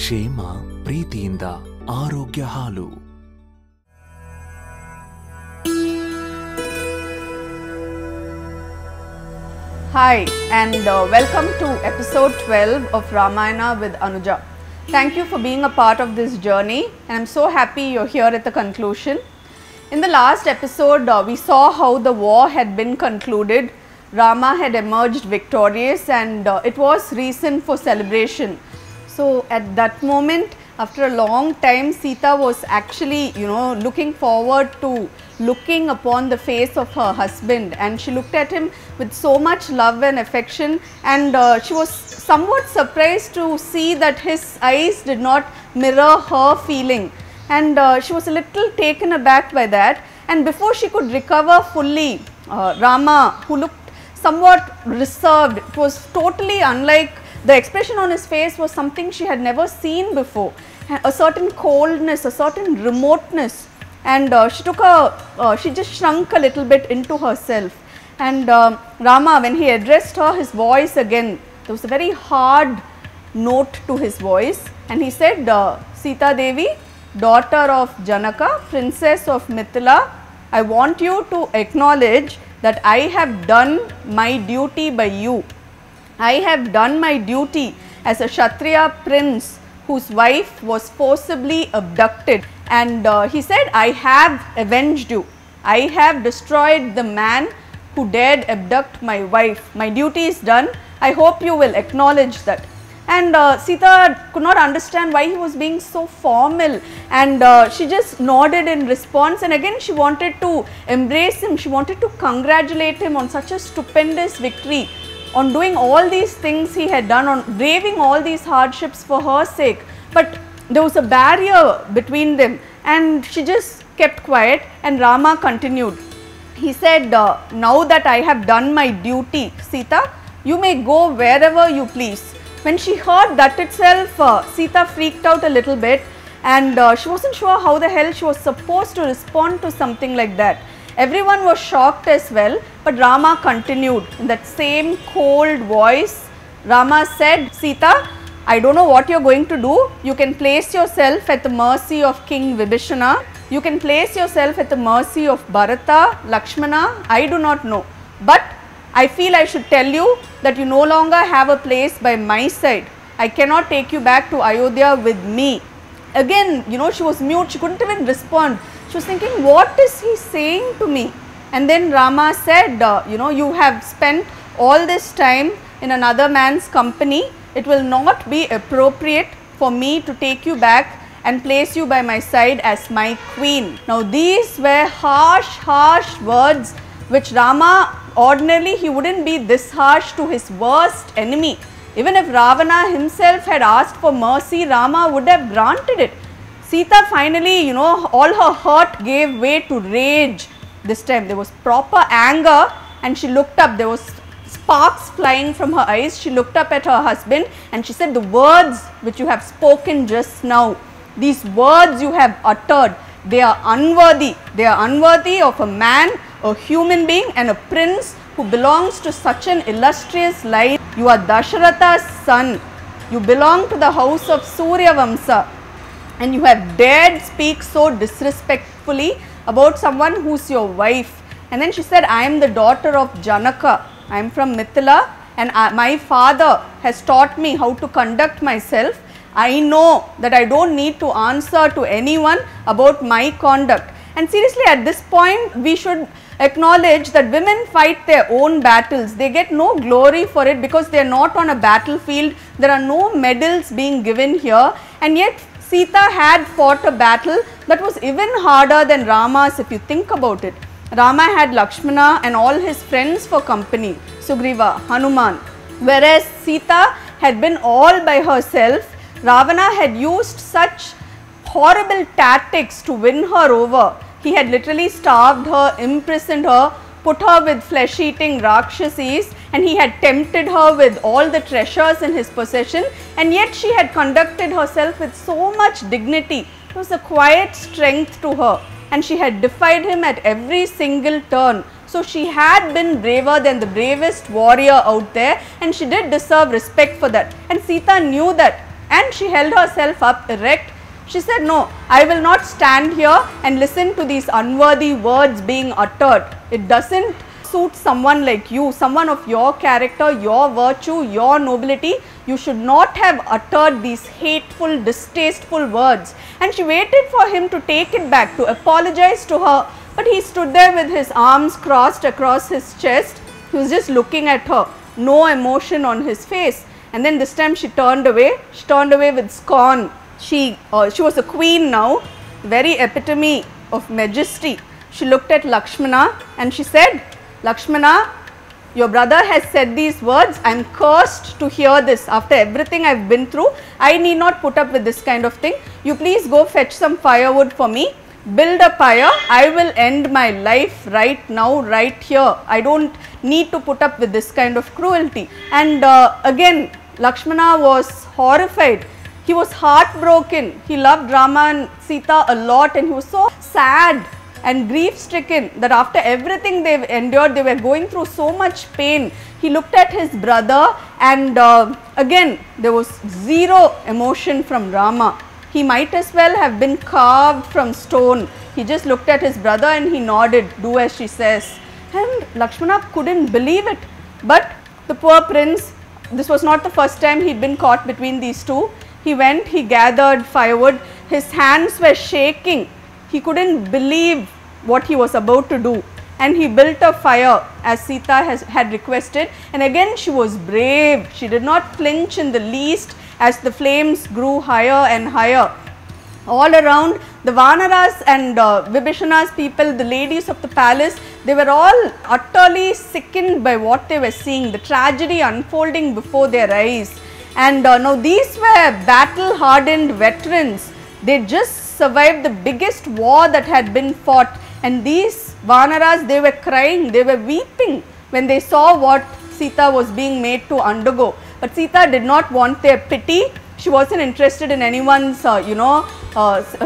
ಕ್ಷೇಮ ಪ್ರೀತಿಯಿಂದ ಆರೋಗ್ಯ ಹಾಲು. Hi and welcome to episode 12 of Ramayana with Anuja. Thank you for being a part of this journey and I am so happy you are here at the conclusion. In the last episode we saw how the war had been concluded. Rama had emerged victorious and it was reason for celebration. So at that moment, after a long time, Sita was actually looking forward to looking upon the face of her husband, and she looked at him with so much love and affection, and she was somewhat surprised to see that his eyes did not mirror her feeling, and she was a little taken aback by that. And before she could recover fully, Rama, who looked somewhat reserved, it was totally unlike, the expression on his face was something she had never seen before, a certain coldness, a certain remoteness, and she just shrunk a little bit into herself. And Rama, when he addressed her, his voice again, there was a very hard note to his voice, and he said, Sita Devi, daughter of Janaka, Princess of Mithila, I want you to acknowledge that I have done my duty by you. I have done my duty as a Kshatriya prince whose wife was forcibly abducted, and he said, I have avenged you. I have destroyed the man who dared abduct my wife. My duty is done. I hope you will acknowledge that. And Sita could not understand why he was being so formal, and she just nodded in response, and again she wanted to embrace him, she wanted to congratulate him on such a stupendous victory, on doing all these things he had done, on braving all these hardships for her sake. But there was a barrier between them, and she just kept quiet, and Rama continued. He said, now that I have done my duty, Sita, you may go wherever you please. When she heard that itself, Sita freaked out a little bit, and she wasn't sure how the hell she was supposed to respond to something like that. Everyone was shocked as well, but Rama continued in that same cold voice. Rama said, Sita, I don't know what you are going to do. You can place yourself at the mercy of King Vibhishana. You can place yourself at the mercy of Bharata, Lakshmana. I do not know. But I feel I should tell you that you no longer have a place by my side. I cannot take you back to Ayodhya with me. Again, she was mute. She couldn't even respond. She was thinking, what is he saying to me? And then Rama said, you have spent all this time in another man's company. It will not be appropriate for me to take you back and place you by my side as my queen. Now these were harsh words which Rama, ordinarily he wouldn't be this harsh to his worst enemy. Even if Ravana himself had asked for mercy, Rama would have granted it. Sita finally, all her hurt gave way to rage. This time there was proper anger, and she looked up. There was sparks flying from her eyes. She looked up at her husband and she said, the words which you have spoken just now, these words you have uttered, they are unworthy. They are unworthy of a man, a human being, and a prince who belongs to such an illustrious line. You are Dasaratha's son. You belong to the house of Surya Vamsa, and you have dared speak so disrespectfully about someone who's your wife. And then she said, I am the daughter of Janaka. I am from Mithila, and my father has taught me how to conduct myself. I know that I don't need to answer to anyone about my conduct. And seriously, at this point we should acknowledge that women fight their own battles. They get no glory for it because they are not on a battlefield. There are no medals being given here, and yet Sita had fought a battle that was even harder than Rama's if you think about it. Rama had Lakshmana and all his friends for company, Sugriva, Hanuman, whereas Sita had been all by herself. Ravana had used such horrible tactics to win her over. He had literally starved her, imprisoned her, put her with flesh-eating Rakshasis, and he had tempted her with all the treasures in his possession, and yet she had conducted herself with so much dignity. It was a quiet strength to her, and she had defied him at every single turn. So she had been braver than the bravest warrior out there, and she did deserve respect for that. And Sita knew that. and she held herself up erect. She said, no, I will not stand here and listen to these unworthy words being uttered. It doesn't suit someone like you, someone of your character, your virtue, your nobility. You should not have uttered these hateful, distasteful words. And she waited for him to take it back, to apologize to her. But he stood there with his arms crossed across his chest. He was just looking at her, no emotion on his face. And then this time she turned away. She turned away with scorn. She was a queen now, very epitome of majesty. She looked at Lakshmana and she said, Lakshmana, your brother has said these words. I am cursed to hear this. After everything I have been through, I need not put up with this kind of thing. You please go fetch some firewood for me. Build a pyre. I will end my life right now, right here. I don't need to put up with this kind of cruelty. And again, Lakshmana was horrified. He was heartbroken. He loved Rama and Sita a lot, and he was so sad and grief stricken that after everything they've endured, they were going through so much pain. He looked at his brother, and again there was zero emotion from Rama. He might as well have been carved from stone. He just looked at his brother and he nodded, do as she says. And Lakshmana couldn't believe it. But the poor prince, this was not the first time he'd been caught between these two. He went, he gathered firewood, his hands were shaking. He couldn't believe what he was about to do, and he built a fire as Sita had requested, and again she was brave. She did not flinch in the least as the flames grew higher and higher. All around, the Vanaras and Vibhishana's people, the ladies of the palace, they were all utterly sickened by what they were seeing, the tragedy unfolding before their eyes. And now these were battle hardened veterans. They just survived the biggest war that had been fought, and these Vanaras, they were crying, they were weeping when they saw what Sita was being made to undergo. But Sita did not want their pity. She wasn't interested in anyone's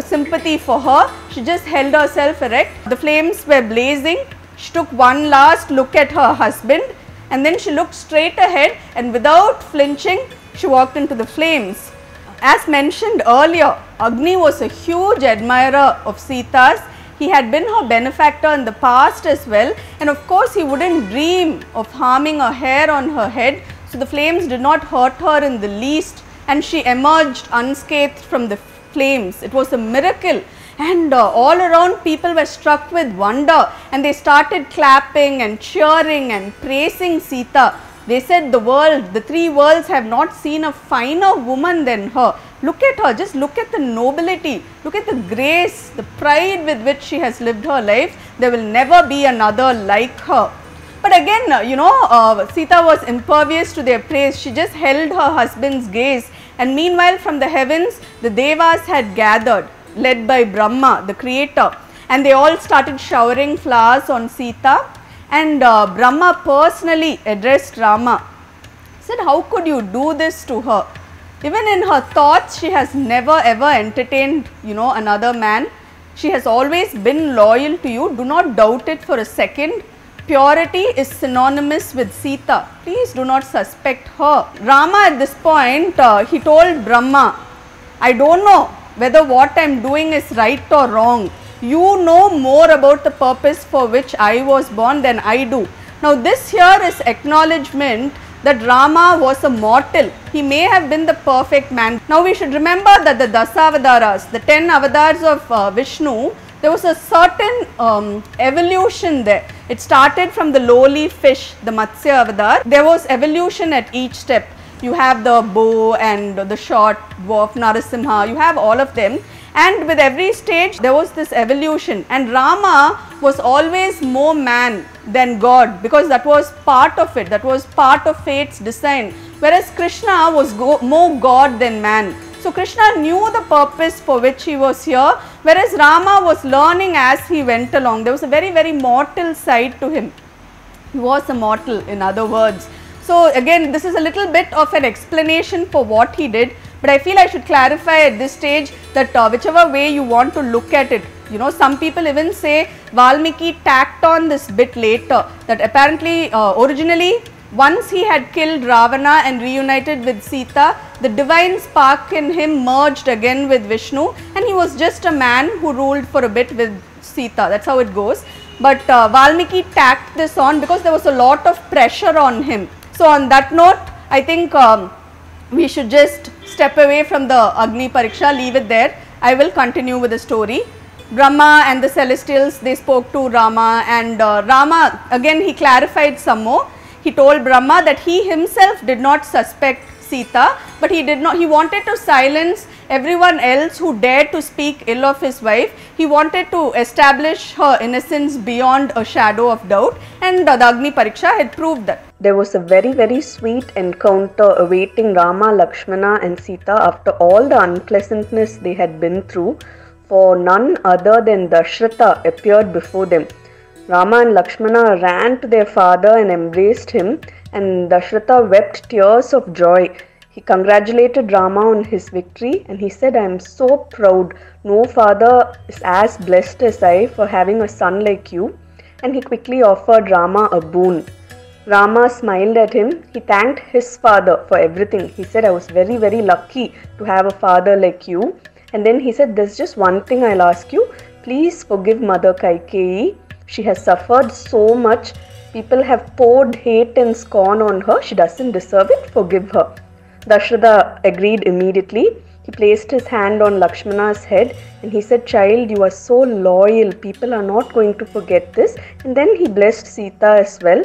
sympathy for her. She just held herself erect. The flames were blazing. She took one last look at her husband, and then she looked straight ahead, and without flinching she walked into the flames. As mentioned earlier, Agni was a huge admirer of Sita's. He had been her benefactor in the past as well, and of course he wouldn't dream of harming a hair on her head. So the flames did not hurt her in the least, and she emerged unscathed from the flames. It was a miracle, and all around people were struck with wonder, and they started clapping and cheering and praising Sita. They said the three worlds have not seen a finer woman than her. Look at her, just look at the nobility, look at the grace, the pride with which she has lived her life. There will never be another like her. But again, Sita was impervious to their praise. She just held her husband's gaze, and meanwhile from the heavens, the Devas had gathered, led by Brahma, the creator, and they all started showering flowers on Sita. And Brahma personally addressed Rama. He said, how could you do this to her? Even in her thoughts, she has never ever entertained, another man. She has always been loyal to you. Do not doubt it for a second. Purity is synonymous with Sita. Please do not suspect her. Rama at this point, he told Brahma, I don't know whether what I am doing is right or wrong. You know more about the purpose for which I was born than I do. Now this here is acknowledgement that Rama was a mortal. He may have been the perfect man. Now we should remember that the Dasavadaras, the 10 avatars of Vishnu, there was a certain evolution there. It started from the lowly fish, the Matsya avatar. There was evolution at each step. You have the bow and the short dwarf Narasimha, you have all of them. And with every stage there was this evolution, and Rama was always more man than God, because that was part of it, that was part of fate's design, whereas Krishna was more God than man. So Krishna knew the purpose for which he was here, whereas Rama was learning as he went along. There was a very, very mortal side to him. He was a mortal, in other words. So again, this is a little bit of an explanation for what he did. But I feel I should clarify at this stage that whichever way you want to look at it, some people even say Valmiki tacked on this bit later, that apparently originally once he had killed Ravana and reunited with Sita, the divine spark in him merged again with Vishnu, and he was just a man who ruled for a bit with Sita. That's how it goes. But Valmiki tacked this on because there was a lot of pressure on him. So on that note, I think we should just step away from the Agni Pariksha, leave it there. I will continue with the story. Brahma and the celestials, they spoke to Rama, and Rama, again he clarified some more. He told Brahma that he himself did not suspect Sita, but he wanted to silence everyone else who dared to speak ill of his wife. He wanted to establish her innocence beyond a shadow of doubt, and the Agni Pariksha had proved that. There was a very sweet encounter awaiting Rama, Lakshmana and Sita after all the unpleasantness they had been through, for none other than Dasaratha appeared before them. Rama and Lakshmana ran to their father and embraced him, and Dasaratha wept tears of joy. He congratulated Rama on his victory, and he said, "I am so proud. No father is as blessed as I for having a son like you." And he quickly offered Rama a boon. Rama smiled at him. He thanked his father for everything. He said, "I was very lucky to have a father like you." And then he said, "There's just one thing I'll ask you. Please forgive Mother Kaikeyi. She has suffered so much. People have poured hate and scorn on her. She doesn't deserve it. Forgive her." Dasaratha agreed immediately. He placed his hand on Lakshmana's head and he said, "Child, you are so loyal. People are not going to forget this." And then he blessed Sita as well.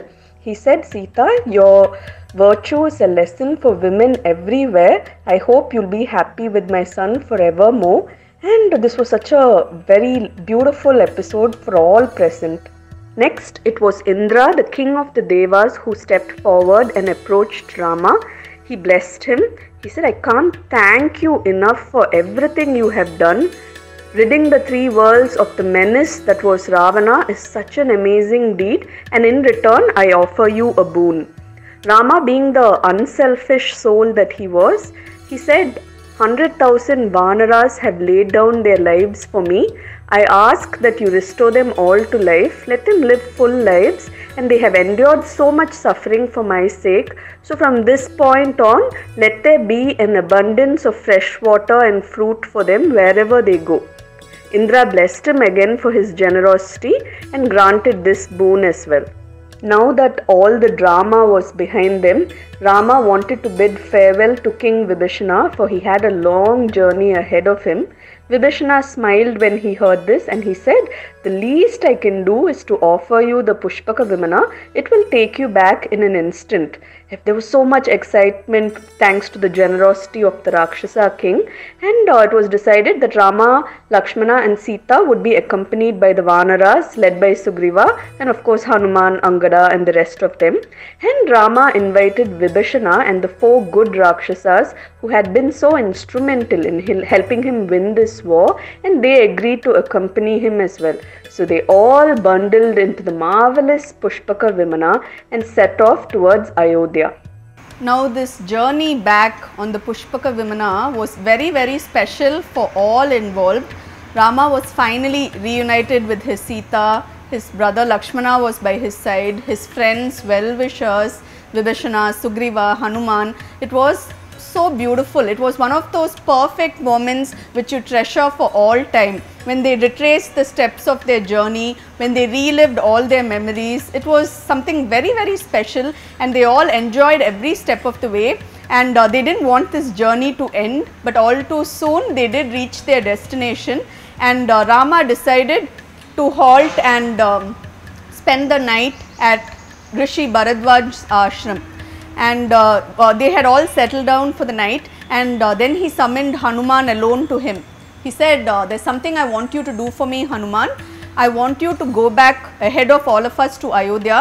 He said, "Sita, your virtue is a lesson for women everywhere. I hope you'll be happy with my son forevermore." And this was such a very beautiful episode for all present. Next, it was Indra, the king of the Devas, who stepped forward and approached Rama. He blessed him. He said, "I can't thank you enough for everything you have done. Ridding the three worlds of the menace that was Ravana is such an amazing deed, and in return I offer you a boon." Rama, being the unselfish soul that he was, he said, 100,000 vanaras have laid down their lives for me. I ask that you restore them all to life. Let them live full lives, and they have endured so much suffering for my sake. So from this point on, let there be an abundance of fresh water and fruit for them wherever they go. Indra blessed him again for his generosity and granted this boon as well. Now that all the drama was behind them, Rama wanted to bid farewell to King Vibhishana, for he had a long journey ahead of him. Vibhishana smiled when he heard this, and he said, "The least I can do is to offer you the Pushpaka vimana. It will take you back in an instant." If there was so much excitement thanks to the generosity of the Rakshasa king, and it was decided that Rama, Lakshmana and Sita would be accompanied by the Vanaras led by Sugriva, and of course Hanuman, Angada and the rest of them. And Rama invited Vibhishana and the 4 good Rakshasas who had been so instrumental in helping him win this war, and they agreed to accompany him as well. So they all bundled into the marvelous Pushpaka vimana and set off towards Ayodhya. Now this journey back on the Pushpaka vimana was very special for all involved. Rama was finally reunited with his Sita, his brother Lakshmana was by his side, his friends, well-wishers, Vibhishana, Sugriva, Hanuman. It was so beautiful. It was one of those perfect moments which you treasure for all time. When they retraced the steps of their journey, when they relived all their memories, it was something very special, and they all enjoyed every step of the way, and they didn't want this journey to end, but all too soon they did reach their destination, and Rama decided to halt and spend the night at Rishi Bharadwaj's ashram. And they had all settled down for the night, and then he summoned Hanuman alone to him. He said, "There's something I want you to do for me, Hanuman. I want you to go back ahead of all of us to Ayodhya,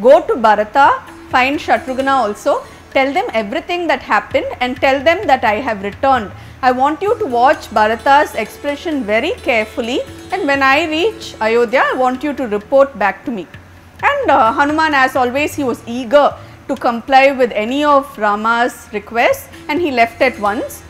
go to Bharata, find Shatrughna also, tell them everything that happened and tell them that I have returned. I want you to watch Bharata's expression very carefully, and when I reach Ayodhya, I want you to report back to me." And Hanuman, as always, he was eager to comply with any of Rama's requests, and he left at once.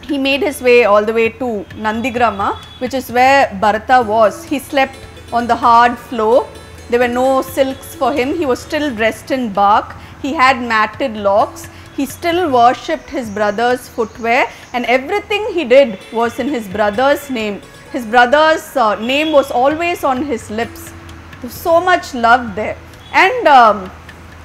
He made his way all the way to Nandigrama, which is where Bharata was. He slept on the hard floor. There were no silks for him. He was still dressed in bark. He had matted locks, he still worshipped his brother's footwear, and everything he did was in his brother's name. His brother's name was always on his lips. There was so much love there. And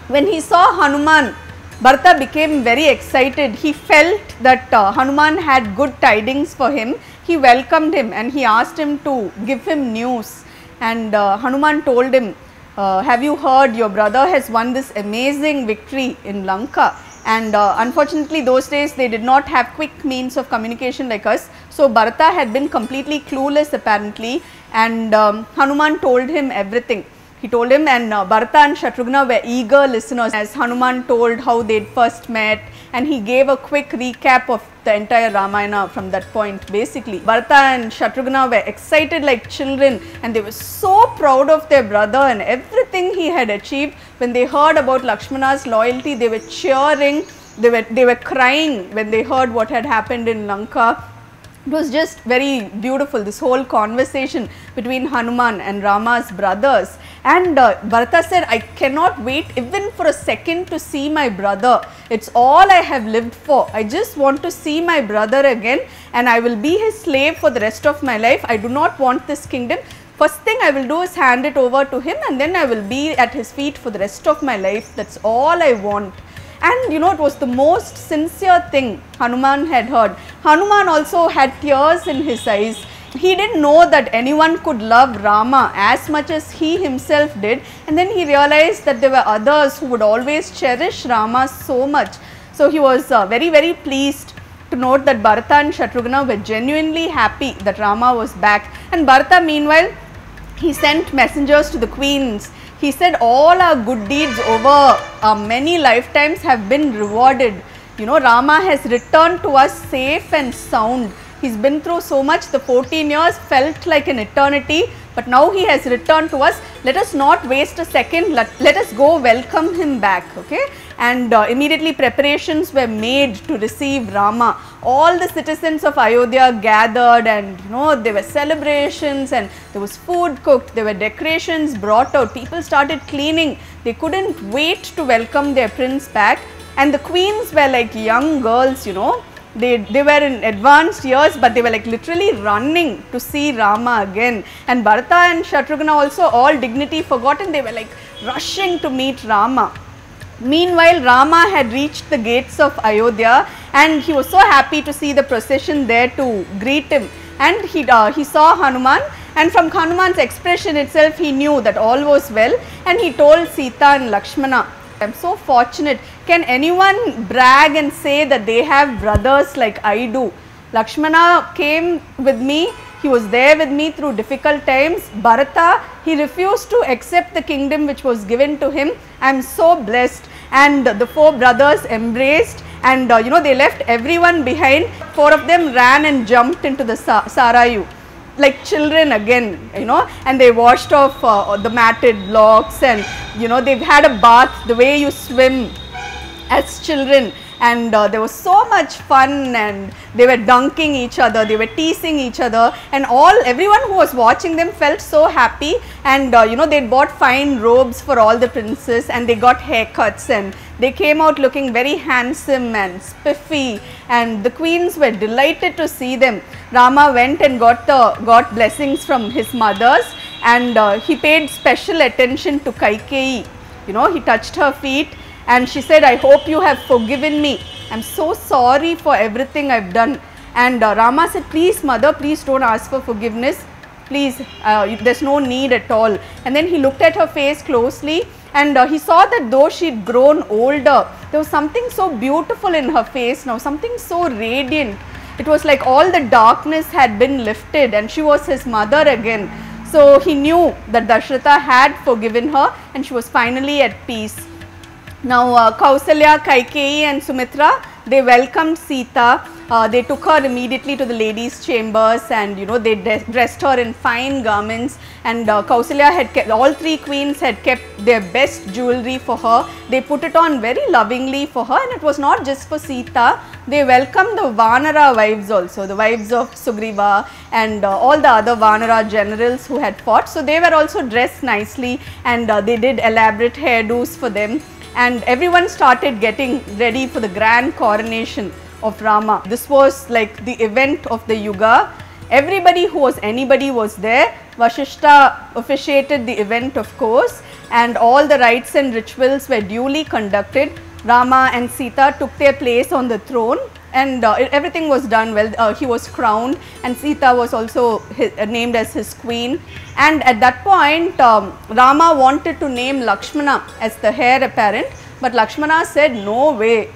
when he saw Hanuman, Bharata became very excited. He felt that Hanuman had good tidings for him. He welcomed him and he asked him to give him news. And Hanuman told him, have you heard, your brother has won this amazing victory in Lanka. And unfortunately those days they did not have quick means of communication like us. So Bharata had been completely clueless apparently, and Hanuman told him everything. He told him, and Bharata and Shatrughna were eager listeners as Hanuman told how they first met, and he gave a quick recap of the entire Ramayana from that point basically. Bharata and Shatrughna were excited like children, and they were so proud of their brother and everything he had achieved. When they heard about Lakshmana's loyalty, they were cheering, they were crying when they heard what had happened in Lanka. It was just very beautiful, this whole conversation between Hanuman and Rama's brothers. And Bharata said, I cannot wait even for a second to see my brother. It's all I have lived for. I just want to see my brother again, and I will be his slave for the rest of my life. I do not want this kingdom. First thing I will do is hand it over to him, and then I will be at his feet for the rest of my life. That's all I want. And you know, it was the most sincere thing Hanuman had heard. Hanuman also had tears in his eyes. He didn't know that anyone could love Rama as much as he himself did, and then he realized that there were others who would always cherish Rama so much. So he was very pleased to note that Bharata and Shatrughna were genuinely happy that Rama was back. And Bharata meanwhile, he sent messengers to the queens. He said, all our good deeds over many lifetimes have been rewarded. You know, Rama has returned to us safe and sound. He's been through so much. The 14 years felt like an eternity, but now he has returned to us. Let us not waste a second. Let us go welcome him back. Okay? And immediately preparations were made to receive Rama. All the citizens of Ayodhya gathered, and you know, there were celebrations and there was food cooked, there were decorations brought out, people started cleaning. They couldn't wait to welcome their prince back, and the queens were like young girls, you know. They were in advanced years, but they were like literally running to see Rama again. And Bharata and Shatrughna also, all dignity forgotten, they were like rushing to meet Rama. Meanwhile, Rama had reached the gates of Ayodhya, and he was so happy to see the procession there to greet him. And he saw Hanuman, and from Hanuman's expression itself, he knew that all was well, and he told Sita and Lakshmana, I am so fortunate. Can anyone brag and say that they have brothers like I do? Lakshmana came with me. He was there with me through difficult times. Bharata, he refused to accept the kingdom which was given to him. I am so blessed. And the four brothers embraced, and you know, they left everyone behind. Four of them ran and jumped into the Sarayu like children again, you know, and they washed off the matted blocks, and you know, they've had a bath the way you swim as children. And there was so much fun, and they were dunking each other, they were teasing each other, and everyone who was watching them felt so happy. And you know, they bought fine robes for all the princes, and they got haircuts, and they came out looking very handsome and spiffy, and the queens were delighted to see them. Rama went and got blessings from his mothers, and he paid special attention to Kaikeyi. You know, he touched her feet, and she said, I hope you have forgiven me. I am so sorry for everything I have done. And Rama said, please mother, please don't ask for forgiveness. Please, there is no need at all. And then he looked at her face closely, and he saw that though she had grown older, there was something so beautiful in her face now, something so radiant. It was like all the darkness had been lifted, and she was his mother again. So he knew that Dasaratha had forgiven her, and she was finally at peace. Now Kausalya, Kaikeyi and Sumitra, they welcomed Sita. They took her immediately to the ladies' chambers, and you know, they dressed her in fine garments, and Kausalya had kept, all three queens had kept their best jewelry for her. They put it on very lovingly for her, and it was not just for Sita. They welcomed the Vanara wives also, the wives of Sugriva and all the other Vanara generals who had fought. So they were also dressed nicely, and they did elaborate hairdos for them. and everyone started getting ready for the grand coronation of Rama. This was like the event of the Yuga. Everybody who was anybody was there. Vashishta officiated the event, of course, and all the rites and rituals were duly conducted. Rama and Sita took their place on the throne, and everything was done well. He was crowned, and Sita was also named as his queen. And at that point, Rama wanted to name Lakshmana as the heir apparent, but Lakshmana said, "No way.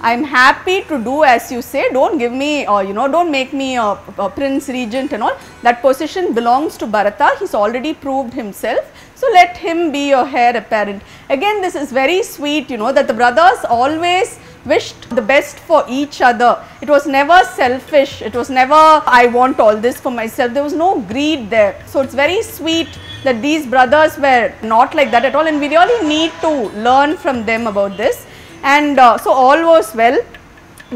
I am happy to do as you say. Don't give me, don't make me a prince regent and all. That position belongs to Bharata. He's already proved himself. So let him be your heir apparent." Again, this is very sweet, that the brothers always wished the best for each other. It was never selfish. It was never, I want all this for myself. There was no greed there. So it's very sweet that these brothers were not like that at all, and we really need to learn from them about this. And so all was well.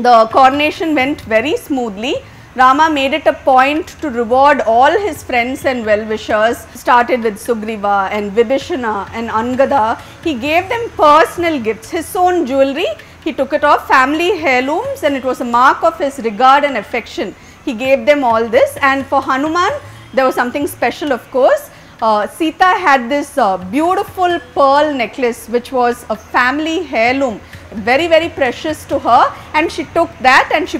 The coronation went very smoothly. Rama made it a point to reward all his friends and well-wishers. Started with Sugriva and Vibhishana and Angada. He gave them personal gifts, his own jewelry. He took it off, family heirlooms, and it was a mark of his regard and affection. He gave them all this. And for Hanuman, there was something special, of course. Sita had this beautiful pearl necklace, which was a family heirloom, very, very precious to her, and she took that and she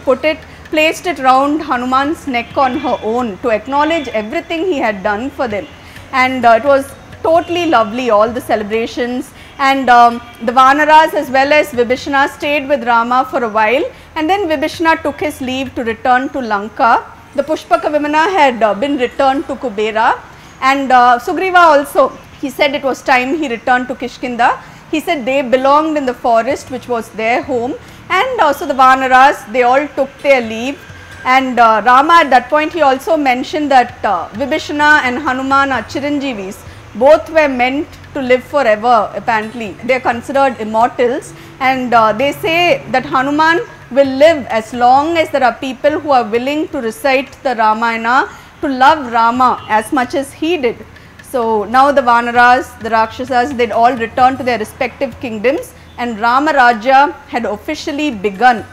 placed it round Hanuman's neck on her own to acknowledge everything he had done for them. And it was totally lovely, all the celebrations. And the Vanaras as well as Vibhishana stayed with Rama for a while, and then Vibhishana took his leave to return to Lanka. The Pushpaka vimana had been returned to Kubera, and Sugriva also, he said it was time he returned to Kishkinda. He said they belonged in the forest, which was their home, and also the Vanaras, they all took their leave. And Rama, at that point, he also mentioned that Vibhishana and Hanuman are Chiranjeevis. Both were meant to live forever, apparently. They are considered immortals, and they say that Hanuman will live as long as there are people who are willing to recite the Ramayana, to love Rama as much as he did. So now the Vanaras, the Rakshasas, they'd all returned to their respective kingdoms, and Rama Rajya had officially begun.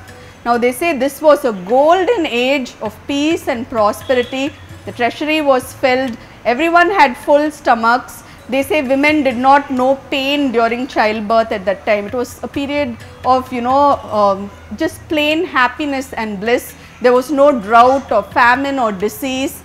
Now they say this was a golden age of peace and prosperity. The treasury was filled, everyone had full stomachs. They say women did not know pain during childbirth at that time. It was a period of, just plain happiness and bliss. There was no drought or famine or disease.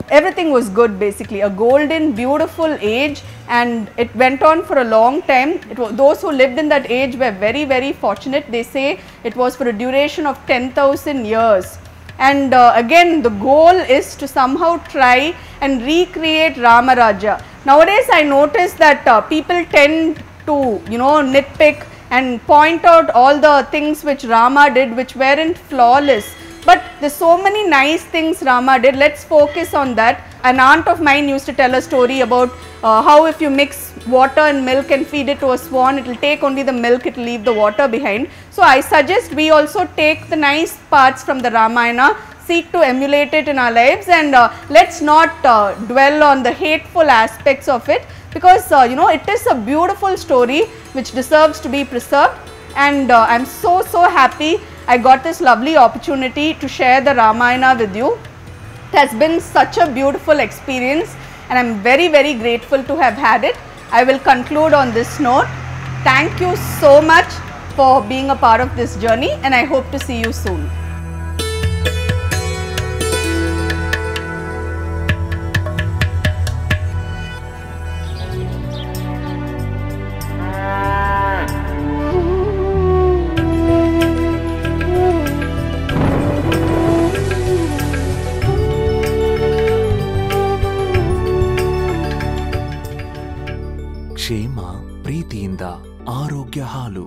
Everything was good, basically, a golden, beautiful age, and it went on for a long time. Those who lived in that age were very, very fortunate. They say it was for a duration of 10,000 years. And again, the goal is to somehow try and recreate Rama Rajya. Nowadays, I notice that people tend to, nitpick and point out all the things which Rama did, which weren't flawless. But there's so many nice things Rama did. Let's focus on that. An aunt of mine used to tell a story about how if you mix water and milk and feed it to a swan, it will take only the milk, it will leave the water behind. So I suggest we also take the nice parts from the Ramayana, seek to emulate it in our lives, and let's not dwell on the hateful aspects of it, because it is a beautiful story which deserves to be preserved. And I'm so happy I got this lovely opportunity to share the Ramayana with you. It has been such a beautiful experience, and I'm very, very grateful to have had it. I will conclude on this note. Thank you so much for being a part of this journey, and I hope to see you soon. ಕ್ಷೇಮ ಪ್ರೀತಿಯಿಂದ ಆರೋಗ್ಯ ಹಾಲು.